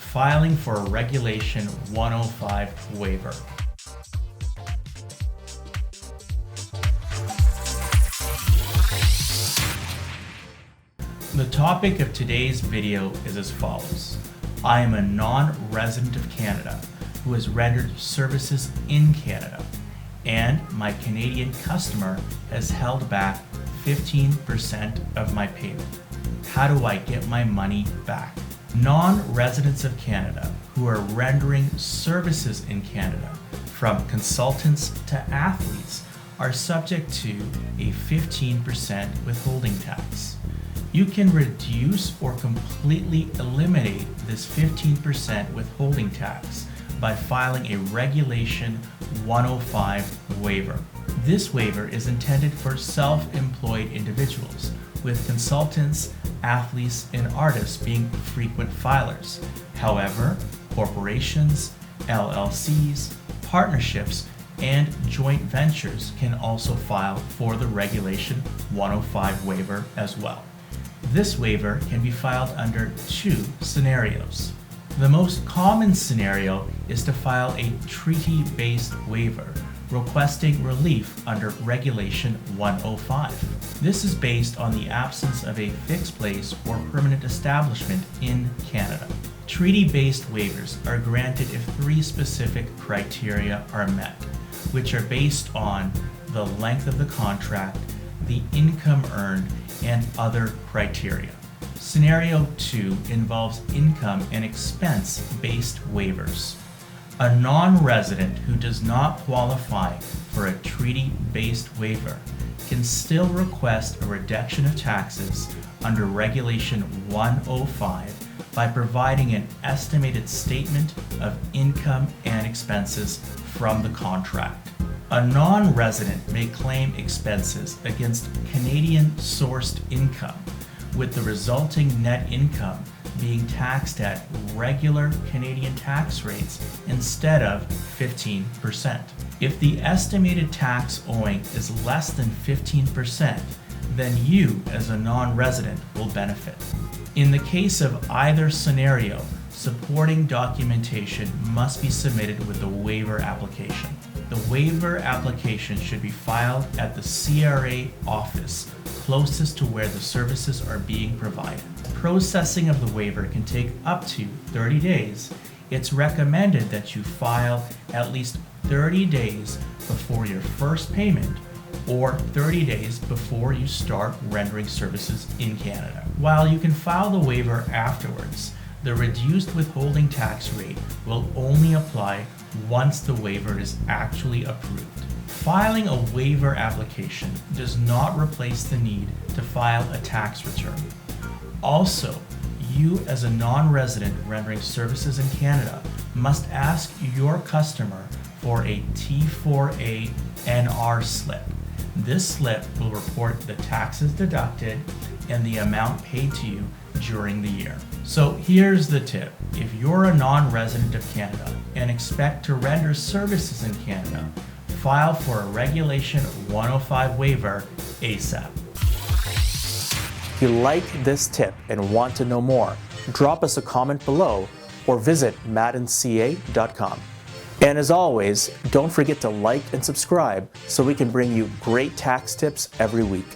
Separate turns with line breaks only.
filing for a Regulation 105 waiver. The topic of today's video is as follows. I am a non-resident of Canada who has rendered services in Canada, and my Canadian customer has held back 15% of my payment. How do I get my money back? Non-residents of Canada who are rendering services in Canada, from consultants to athletes, are subject to a 15% withholding tax. You can reduce or completely eliminate this 15% withholding tax by filing a Regulation 105 waiver. This waiver is intended for self-employed individuals, with consultants, athletes, and artists being frequent filers. However, corporations, LLCs, partnerships, and joint ventures can also file for the Regulation 105 waiver as well. This waiver can be filed under two scenarios. The most common scenario is to file a treaty-based waiver, requesting relief under Regulation 105. This is based on the absence of a fixed place or permanent establishment in Canada. Treaty-based waivers are granted if three specific criteria are met, which are based on the length of the contract, the income earned, and other criteria. Scenario 2 involves income and expense-based waivers. A non-resident who does not qualify for a treaty-based waiver can still request a reduction of taxes under Regulation 105 by providing an estimated statement of income and expenses from the contract. A non-resident may claim expenses against Canadian-sourced income, with the resulting net income being taxed at regular Canadian tax rates instead of 15%. If the estimated tax owing is less than 15%, then you as a non-resident will benefit. In the case of either scenario, supporting documentation must be submitted with the waiver application. The waiver application should be filed at the CRA office closest to where the services are being provided. Processing of the waiver can take up to 30 days. It's recommended that you file at least 30 days before your first payment or 30 days before you start rendering services in Canada. While you can file the waiver afterwards, the reduced withholding tax rate will only apply once the waiver is actually approved. Filing a waiver application does not replace the need to file a tax return. Also, you as a non-resident rendering services in Canada must ask your customer for a T4A NR slip. This slip will report the taxes deducted and the amount paid to you during the year. So here's the tip. If you're a non-resident of Canada and expect to render services in Canada, file for a Regulation 105 waiver ASAP.
If you like this tip and want to know more, drop us a comment below or visit madanca.com. And as always, don't forget to like and subscribe so we can bring you great tax tips every week.